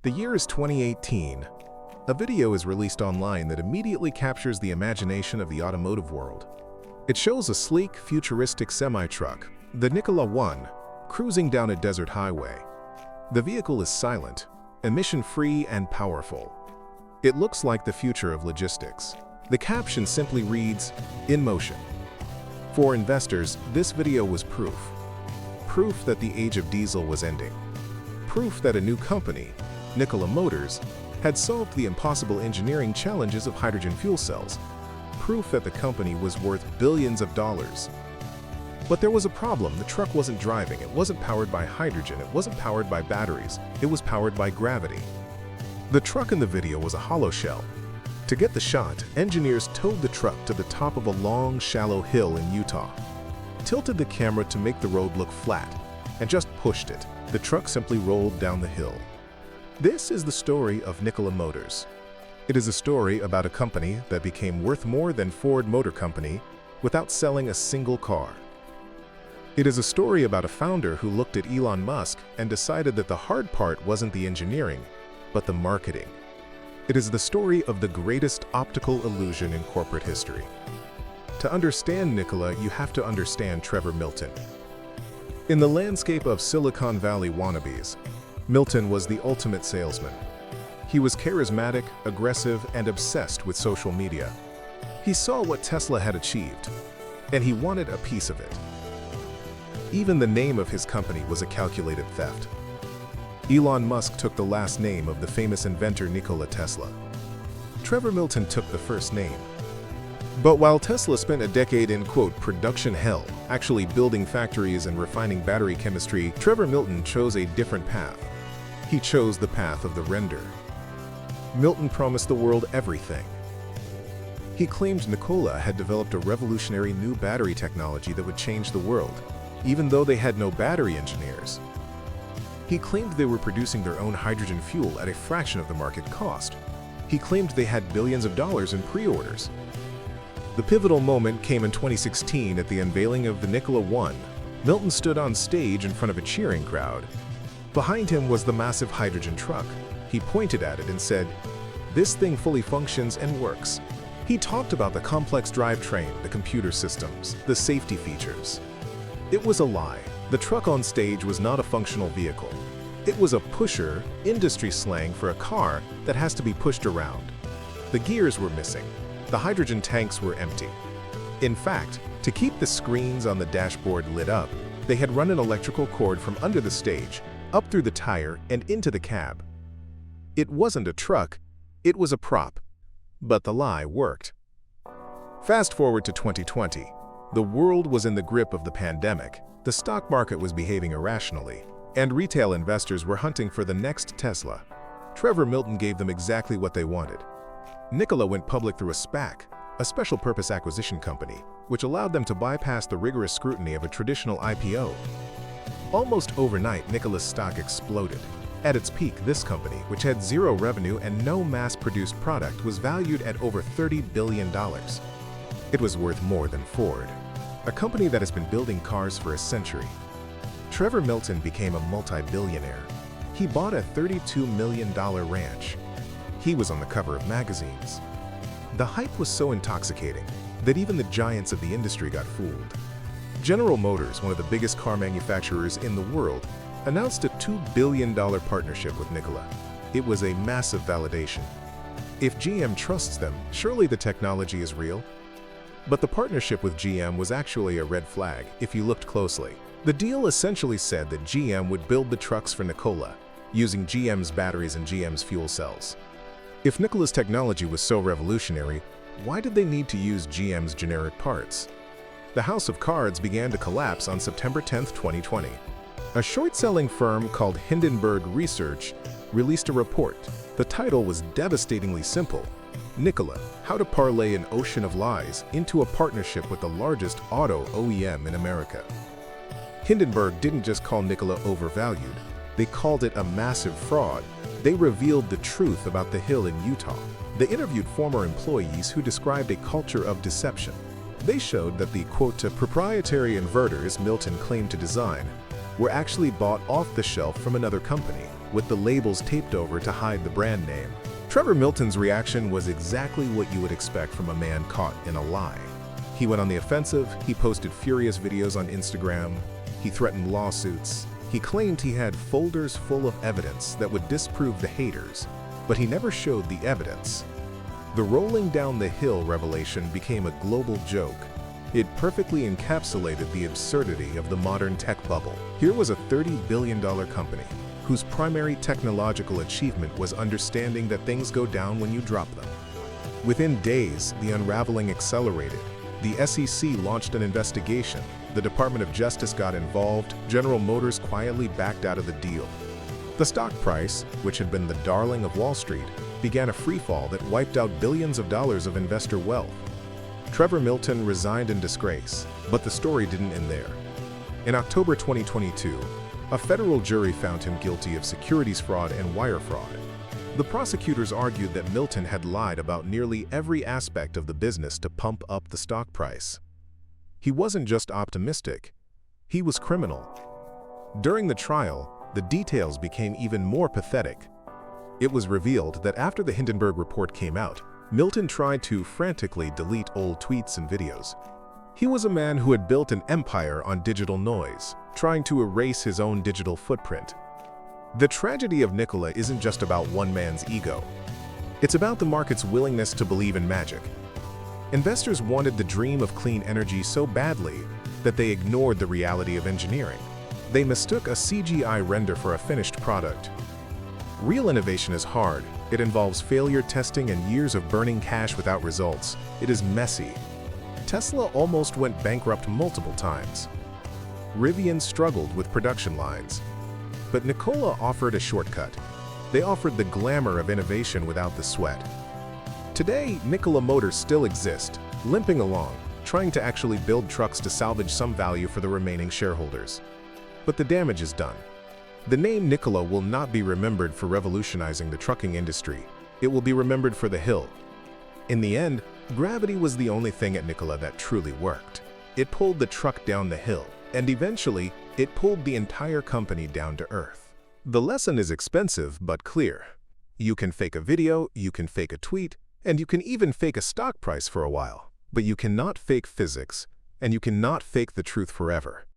The year is 2018. A video is released online that immediately captures the imagination of the automotive world. It shows a sleek, futuristic semi-truck, the Nikola 1, cruising down a desert highway. The vehicle is silent, emission-free and powerful. It looks like the future of logistics. The caption simply reads, "In motion." For investors, this video was proof. Proof that the age of diesel was ending. Proof that a new company, Nikola Motors, had solved the impossible engineering challenges of hydrogen fuel cells. Proof that the company was worth billions of dollars. But there was a problem. The truck wasn't driving. It wasn't powered by hydrogen. It wasn't powered by batteries. It was powered by gravity. The truck in the video was a hollow shell. To get the shot, engineers towed the truck to the top of a long, shallow hill in Utah, tilted the camera to make the road look flat, and just pushed it. The truck simply rolled down the hill. This is the story of Nikola Motors. It is a story about a company that became worth more than Ford Motor Company without selling a single car. It is a story about a founder who looked at Elon Musk and decided that the hard part wasn't the engineering, but the marketing. It is the story of the greatest optical illusion in corporate history. To understand Nikola, you have to understand Trevor Milton. In the landscape of Silicon Valley wannabes, Milton was the ultimate salesman. He was charismatic, aggressive, and obsessed with social media. He saw what Tesla had achieved, and he wanted a piece of it. Even the name of his company was a calculated theft. Elon Musk took the last name of the famous inventor Nikola Tesla. Trevor Milton took the first name. But while Tesla spent a decade in, quote, production hell, actually building factories and refining battery chemistry, Trevor Milton chose a different path. He chose the path of the render. Milton promised the world everything. He claimed Nikola had developed a revolutionary new battery technology that would change the world, even though they had no battery engineers. He claimed they were producing their own hydrogen fuel at a fraction of the market cost. He claimed they had billions of dollars in pre-orders. The pivotal moment came in 2016 at the unveiling of the Nikola 1. Milton stood on stage in front of a cheering crowd. Behind him was the massive hydrogen truck. He pointed at it and said, "This thing fully functions and works." He talked about the complex drivetrain, the computer systems, the safety features. It was a lie. The truck on stage was not a functional vehicle. It was a pusher, industry slang for a car that has to be pushed around. The gears were missing. The hydrogen tanks were empty. In fact, to keep the screens on the dashboard lit up, they had run an electrical cord from under the stage, up through the tire, and into the cab. It wasn't a truck, it was a prop. But the lie worked. Fast forward to 2020. The world was in the grip of the pandemic, the stock market was behaving irrationally, and retail investors were hunting for the next Tesla. Trevor Milton gave them exactly what they wanted. Nikola went public through a SPAC, a special purpose acquisition company, which allowed them to bypass the rigorous scrutiny of a traditional IPO. Almost overnight, Nikola's stock exploded. At its peak, this company, which had zero revenue and no mass-produced product, was valued at over $30 billion. It was worth more than Ford, a company that has been building cars for a century. Trevor Milton became a multi-billionaire. He bought a $32 million ranch. He was on the cover of magazines. The hype was so intoxicating that even the giants of the industry got fooled. General Motors, one of the biggest car manufacturers in the world, announced a $2 billion partnership with Nikola. It was a massive validation. If GM trusts them, surely the technology is real. But the partnership with GM was actually a red flag if you looked closely. The deal essentially said that GM would build the trucks for Nikola, using GM's batteries and GM's fuel cells. If Nikola's technology was so revolutionary, why did they need to use GM's generic parts? The house of cards began to collapse on September 10, 2020. A short-selling firm called Hindenburg Research released a report. The title was devastatingly simple: Nikola, How to Parlay an Ocean of Lies into a Partnership with the Largest Auto OEM in America. Hindenburg didn't just call Nikola overvalued, they called it a massive fraud. They revealed the truth about the hill in Utah. They interviewed former employees who described a culture of deception. They showed that the, quote, proprietary inverters Milton claimed to design were actually bought off the shelf from another company. with the labels taped over to hide the brand name. Trevor Milton's reaction was exactly what you would expect from a man caught in a lie. He went on the offensive, he posted furious videos on Instagram, he threatened lawsuits, he claimed he had folders full of evidence that would disprove the haters, but he never showed the evidence. The rolling down the hill revelation became a global joke. It perfectly encapsulated the absurdity of the modern tech bubble. Here was a $30 billion company whose primary technological achievement was understanding that things go down when you drop them. Within days, the unraveling accelerated. The SEC launched an investigation. The Department of Justice got involved. General Motors quietly backed out of the deal. The stock price, which had been the darling of Wall Street, began a freefall that wiped out billions of dollars of investor wealth. Trevor Milton resigned in disgrace, but the story didn't end there. In October 2022, a federal jury found him guilty of securities fraud and wire fraud. The prosecutors argued that Milton had lied about nearly every aspect of the business to pump up the stock price. He wasn't just optimistic, he was criminal. During the trial, the details became even more pathetic. It was revealed that after the Hindenburg Report came out, Milton tried to frantically delete old tweets and videos. He was a man who had built an empire on digital noise, trying to erase his own digital footprint. The tragedy of Nikola isn't just about one man's ego. It's about the market's willingness to believe in magic. Investors wanted the dream of clean energy so badly that they ignored the reality of engineering. They mistook a CGI render for a finished product. Real innovation is hard. It involves failure testing and years of burning cash without results. It is messy. Tesla almost went bankrupt multiple times. Rivian struggled with production lines. But Nikola offered a shortcut. They offered the glamour of innovation without the sweat. Today, Nikola Motors still exists, limping along, trying to actually build trucks to salvage some value for the remaining shareholders. But the damage is done. The name Nikola will not be remembered for revolutionizing the trucking industry. It will be remembered for the hill. In the end, gravity was the only thing at Nikola that truly worked. It pulled the truck down the hill, and eventually, it pulled the entire company down to earth. The lesson is expensive but clear. You can fake a video, you can fake a tweet, and you can even fake a stock price for a while. But you cannot fake physics, and you cannot fake the truth forever.